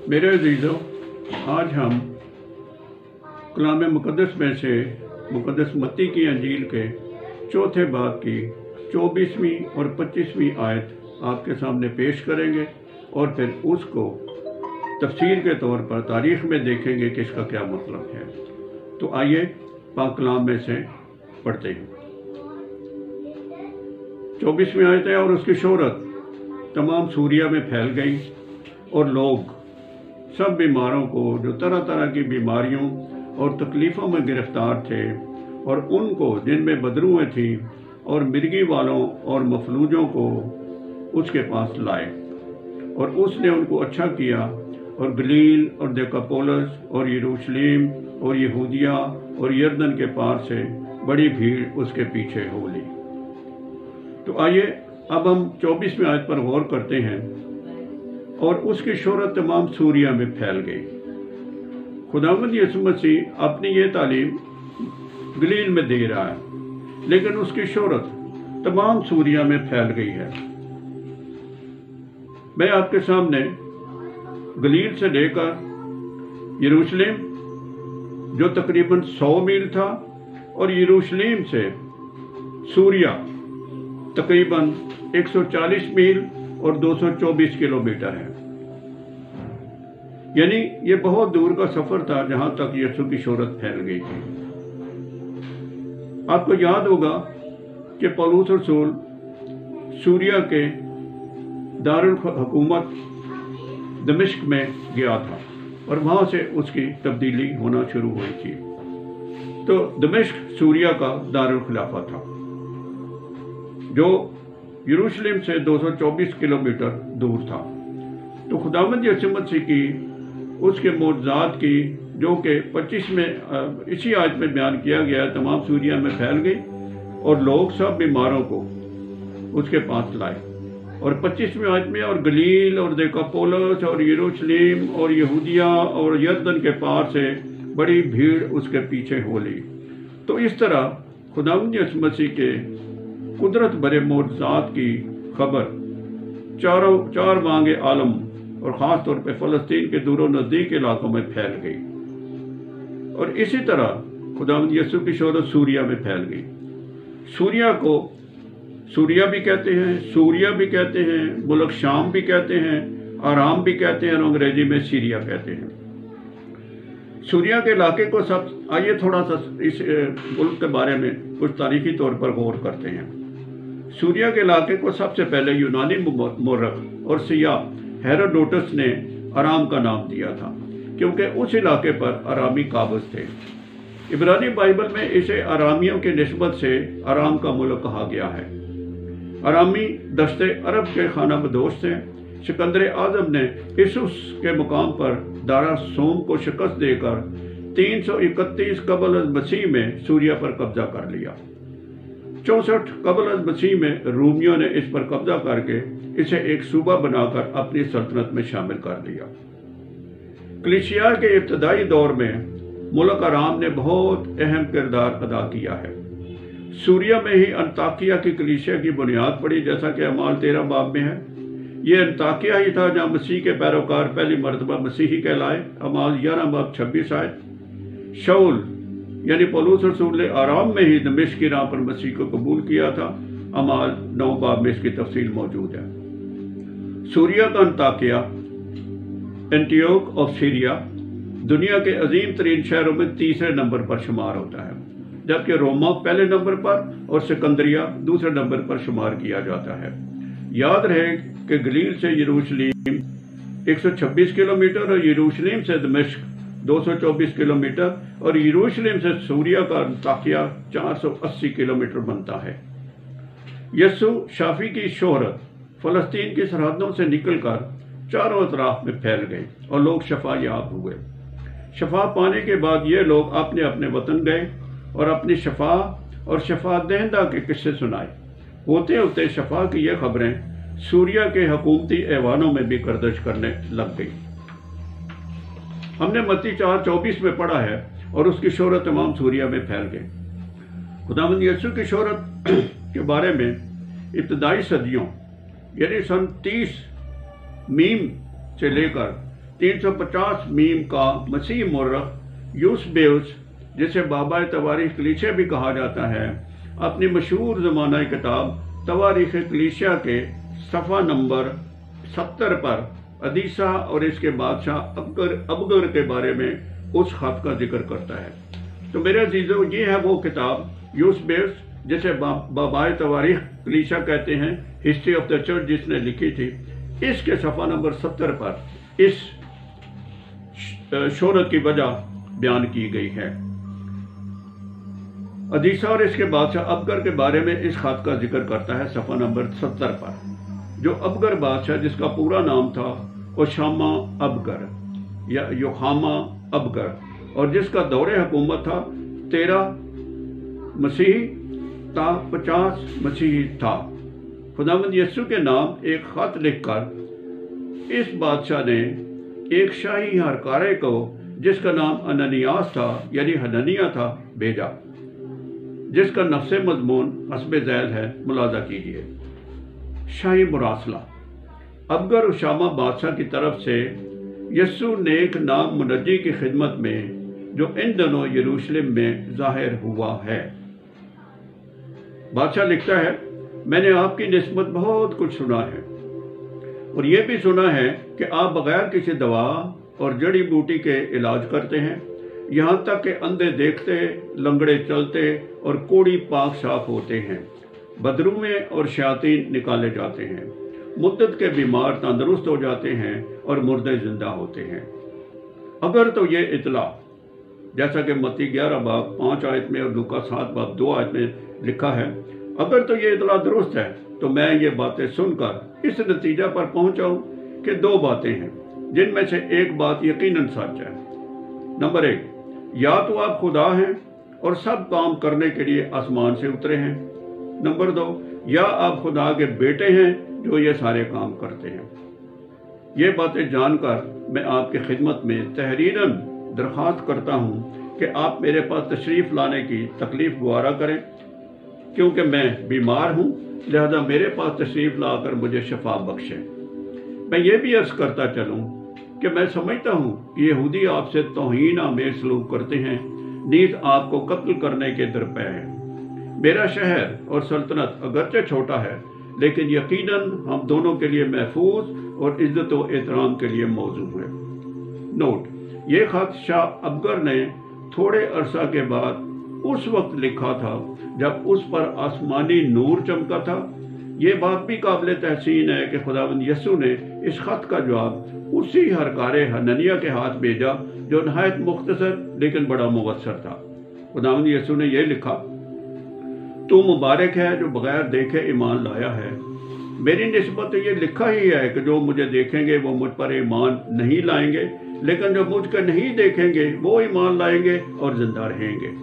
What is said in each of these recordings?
मेरे अजीज़ों, आज हम कलाम मुक़द्दस में से मुक़द्दस मत्ती की अंजील के चौथे बाब की 24वीं और 25वीं आयत आपके सामने पेश करेंगे और फिर उसको तफसीर के तौर पर तारीख़ में देखेंगे कि इसका क्या मतलब है। तो आइए पाक कलाम में से पढ़ते हैं। 24वीं आयत है, और उसकी शोहरत तमाम सूरिया में फैल गई और लोग सब बीमारों को जो तरह तरह की बीमारियों और तकलीफ़ों में गिरफ्तार थे और उनको जिनमें बदरूएं थीं और मिर्गी वालों और मफलूजों को उसके पास लाए, और उसने उनको अच्छा किया और गलील और देकापोलिस और यरूशलेम और यहूदिया और यरदन के पार से बड़ी भीड़ उसके पीछे हो ली। तो आइए अब हम 24वीं आयत पर गौर करते हैं। और उसकी शोहरत तमाम सूरिया में फैल गई। खुदावंद यीशु मसीह अपनी ये तालीम गलील में दे रहा है, लेकिन उसकी शोहरत तमाम सूरिया में फैल गई है। मैं आपके सामने गलील से लेकर यरूशलेम जो तकरीबन 100 मील था और यरूशलेम से सूरिया तकरीबन 140 मील और 224 किलोमीटर है। यानी ये बहुत दूर का सफर था जहां तक यीशु की शोहरत फैल गई थी। आपको याद होगा कि पौलुस रसूल सूरिया के दारुल हुकूमत दमिश्क में गया था और वहां से उसकी तब्दीली होना शुरू हुई थी। तो दमिश्क सूरिया का दारुल खिलाफा था जो यरूशलेम से 224 किलोमीटर दूर था। तो खुदावंद यीशु मसीह की उसके मोज़ात की जो कि 25 में इसी आयत में बयान किया गया, तमाम सूरिया में फैल गई और लोग सब बीमारों को उसके पास लाए। और 25वीं आयत में और गलील और देकापोलिस और यरूशलेम और यहूदिया और यरदन के पार से बड़ी भीड़ उसके पीछे हो ली। तो इस तरह खुदावंद यीशु मसीह के कुदरत भरे मोज़ात की खबर चार बांगे आलम और ख़ास तौर पर फ़लस्तीन के दूर नज़दीक इलाकों में फैल गई। और इसी तरह खुदावंद यीशु की शोहरत सूरिया में फैल गई। सूरिया को सूरिया भी कहते हैं, सूरिया भी कहते हैं, मुल्क शाम भी कहते हैं, आराम भी कहते हैं और अंग्रेजी में सीरिया कहते हैं। सूरिया के इलाके को आइए थोड़ा सा इस मुल्क के बारे में कुछ तारीखी तौर पर गौर करते हैं। सूरिया के इलाके को सबसे पहले यूनानी मौरख और सियाह हेरोडोटस ने आराम का नाम दिया था, क्योंकि उस इलाके पर आरामी काबज थे। इब्रानी बाइबल में इसे आरामियों की निस्बत से आराम का मुल्क कहा गया है। आरामी दस्ते अरब के खाना बदोश थे। सिकंदर आजम ने इसूस के मुकाम पर दारा सोम को शिकस्त देकर 331 कबल मसीह में सूरिया पर कब्जा कर लिया। 64 कबल मसीह में रूमियों ने इस पर कब्जा करके इसे एक सूबा बनाकर अपनी सल्तनत में शामिल कर लिया। कलीसिया के इब्तदाई दौर में मुल्क आराम ने बहुत अहम किरदार अदा किया है। सूरिया में ही अंताकिया की कलीसिया की बुनियाद पड़ी, जैसा कि अमाल 13 बाब में है। ये अंताकिया ही था जहाँ मसीह के पैरोकार पहली मरतबा मसीही कहलाए। अमाल 11 बाब 26 आए। शाऊल यानी पौलुस रसूल ने आराम में ही दमिश्क की राह पर मसीह को कबूल किया था। अमाल 9 बाब में इसकी तफसील मौजूद है। सूरिया का अंताकिया एंटियोक ऑफ सीरिया दुनिया के अजीम तरीन शहरों में तीसरे नंबर पर शुमार होता है, जबकि रोमा पहले नंबर पर और सिकंदरिया दूसरे नंबर पर शुमार किया जाता है। याद रहे कि गलील से यरूशलेम 126 किलोमीटर और यरूशलेम से दमिश्क 224 किलोमीटर और यरूशलेम से सूरिया का अंताकिया 480 किलोमीटर बनता है। यीशु शाफी की शोहरत फ़लस्तीन की सरहदों से निकलकर चारों तरफ में फैल गई और लोग शफा याब हुए। शफा पाने के बाद ये लोग अपने अपने वतन गए और अपनी शफा और शफा दहिंदा के किस्से सुनाए। होते होते शफा की ये खबरें सूरिया के हुकूमती ऐवानों में भी गर्दिश करने लग गई। हमने मत्ती 4:24 में पढ़ा है, और उसकी शोहरत तमाम सूरिया में फैल गई। खुदावंद यीशु की शोहरत के बारे में इब्तदाई सदियों यानी सन 30 मीम से लेकर 350 मीम का मसीह मुर्रख यूसबेउस, जिसे बाबा तवारीख कलीसिया भी कहा जाता है, अपनी मशहूर ज़माना किताब तवारीख कलीसिया के सफ़ा नंबर 70 पर अदीसा और इसके बादशाह अबगर के बारे में उस खत का जिक्र करता है। तो मेरे अजीजों, ये है वो किताब यूसबेउस, जिसे बाबा तवारीख कलीसिया कहते हैं, हिस्ट्री ऑफ द चर्च, जिसने लिखी थी। इसके सफ़ा नंबर 70 पर इस शोहरत की वजह बयान की गई है। अदीसा और इसके बादशाह अबगर के बारे में इस खत का जिक्र करता है सफ़ा नंबर 70 पर। जो अबगर बादशाह, जिसका पूरा नाम था ओशामा अबगर या योहामा अबगर, और जिसका दौरे हुकूमत था 13 मसीही ता 50 मसीही था, खुदावंद यीशु के नाम एक खत लिखकर इस बादशाह ने एक शाही हरकारे को, जिसका नाम अननियास था यानी हननिया था, भेजा, जिसका नफ्स मजमून हस्ब ज़ैल है। मुलाजा कीजिए। शाही मुरासला। अबगर उशामा बादशाह की तरफ से यस्सु नेक नाम मुनज्जी की खिदमत में, जो इन दिनों यरूशलेम में ज़ाहिर हुआ है। बादशाह लिखता है, मैंने आपकी निस्बत बहुत कुछ सुना है और ये भी सुना है कि आप बगैर किसी दवा और जड़ी बूटी के इलाज करते हैं, यहाँ तक कि अंधे देखते, लंगड़े चलते और कोढ़ी पाक साफ होते हैं, बदरूमें और शयातीन निकाले जाते हैं, मुद्दत के बीमार तंदुरुस्त हो जाते हैं और मुर्दे जिंदा होते हैं। अगर तो ये इतला, जैसा कि मत्ती 11 बाब 5 आयत में और लूका 7 बाब 2 आयत में लिखा है, अगर तो ये इतला दुरुस्त है तो मैं ये बातें सुनकर इस नतीजा पर पहुंचा हूं कि 2 बातें हैं, जिनमें से एक बात यकीनन सच है। नंबर 1, या तो आप खुदा हैं और सब काम करने के लिए आसमान से उतरे हैं। नंबर 2, या आप खुदा के बेटे हैं जो ये सारे काम करते हैं। ये बातें जानकर मैं आपकी खिदमत में तहरीरन दरख्वास्त करता हूँ कि आप मेरे पास तशरीफ़ लाने की तकलीफ़ गुआरा करें, क्योंकि मैं बीमार हूँ, लिहाजा मेरे पास तशरीफ़ लाकर मुझे शफा बख्शें। मैं ये भी अर्ज़ करता चलूँ कि मैं समझता हूँ कि यहूदी आपसे तौहीन आमेज़ सलूक करते हैं, नीज़ आपको कत्ल करने के दरपे हैं। मेरा शहर और सल्तनत अगरचे छोटा है, लेकिन यकीनन हम दोनों के लिए महफूज और इज्जत व एहतराम के लिए मौजू है। नोट, ये खत शाह अबगर ने थोड़े अरसा के बाद उस वक्त लिखा था जब उस पर आसमानी नूर चमका था। ये बात भी काबिल तहसीन है कि खुदावंद यीशु ने इस खत का जवाब उसी हरकारे हननिया के हाथ भेजा, जो नहायत मुख्तसर लेकिन बड़ा मुवस्सर था। खुदावंद यीशु ने यह लिखा, तू मुबारक है जो बगैर देखे ईमान लाया है। मेरी निस्बत ये लिखा ही है कि जो मुझे देखेंगे वो मुझ पर ईमान नहीं लाएंगे, लेकिन जो मुझको नहीं देखेंगे वो ईमान लाएंगे और जिंदा रहेंगे।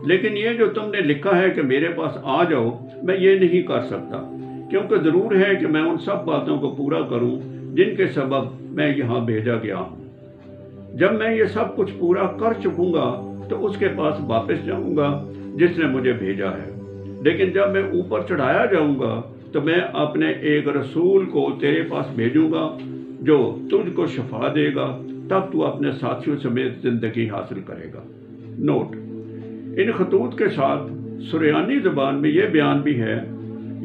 लेकिन ये जो तुमने लिखा है कि मेरे पास आ जाओ, मैं ये नहीं कर सकता, क्योंकि ज़रूर है कि मैं उन सब बातों को पूरा करूं जिनके सबब मैं यहाँ भेजा गया हूँ। जब मैं ये सब कुछ पूरा कर चुकूंगा तो उसके पास वापस जाऊंगा जिसने मुझे भेजा है। लेकिन जब मैं ऊपर चढ़ाया जाऊंगा तो मैं अपने एक रसूल को तेरे पास भेजूंगा जो तुझको शफा देगा, तब तू अपने साथियों समेत जिंदगी हासिल करेगा। नोट, इन खतूत के साथ सुरयानी ज़बान में यह बयान भी है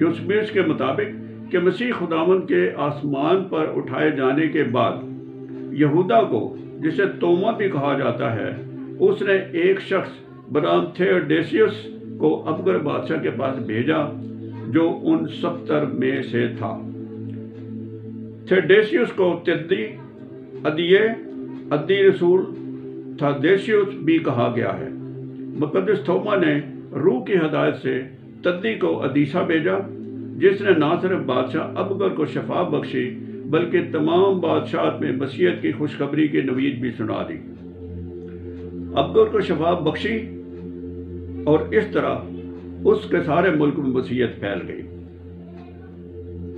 यूसबेउस के मुताबिक कि मसीह खुदावंद के आसमान पर उठाए जाने के बाद यहूदा को, जिसे तोमा भी कहा जाता है, उसने एक शख्स बनाम थेओडेसियस को अबगर बादशाह के पास भेजा जो उन 70 में से था। थेओडेसियस को तिद्दी, अद्दी रसूल थादेसियस भी कहा गया है। मुकद्दस थोमा ने रूह की हदायत से तद्दी को अदीसा भेजा, जिसने ना सिर्फ बादशाह अबगर को शफा बख्शी बल्कि तमाम बादशाहत में मसीहत की खुशखबरी की नवीद भी सुना दी। अबगर को शफा बख्शी और इस तरह उसके सारे मुल्क में मसीहत फैल गई।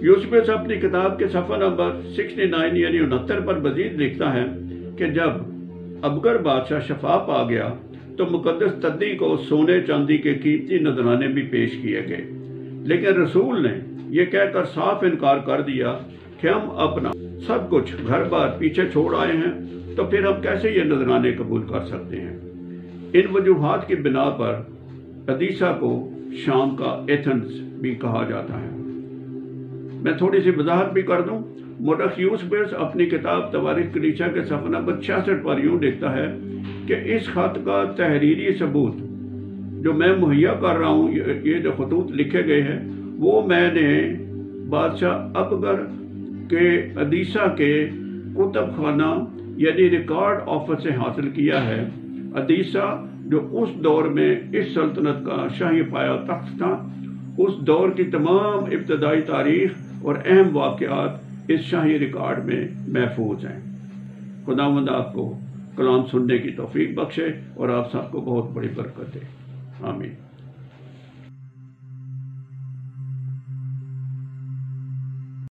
यूसबेउस अपनी किताब के सफ़ा नंबर 69 यानी 69 पर मजीद लिखता है कि जब अबगर बादशाह शफा पा गया तो मुकद्दस तद्दी को सोने चांदी के कीमती नजराने भी पेश किए गए, लेकिन रसूल ने यह कहकर साफ इनकार कर दिया کہ ہم اپنا سب کچھ گھر بار پیچھے چھوڑ آئے ہیں، تو پھر ہم کیسے یہ نذرانے قبول کر سکتے ہیں؟ ان وجوہات کی بنا پر ادیسہ کو شام کا ایتھنز بھی کہا جاتا ہے۔ میں تھوڑی سی وضاحت بھی کر دوں۔ مورخ یوسبیوس اپنی کتاب تواریخ کلیسیا کے صفحہ نمبر 66 پر یوں لکھتا ہے کہ اس خط کا تحریری ثبوت جو میں مہیا کر رہا ہوں، یہ جو خطوط لکھے گئے ہیں، وہ میں نے بادشاہ ابگر کے ادیسہ کے کتب خانہ یعنی ریکارڈ آفس سے حاصل کیا ہے۔ ادیسہ جو اس دور میں اس سلطنت کا شاہی پایہ تخت تھا، اس دور کی تمام ابتدائی تاریخ اور اہم واقعات اس شاہی ریکارڈ میں محفوظ ہیں۔ خداوند آپ کو کلام سننے کی توفیق بخشے اور آپ سب کو بہت بڑی برکت دے۔ آمین۔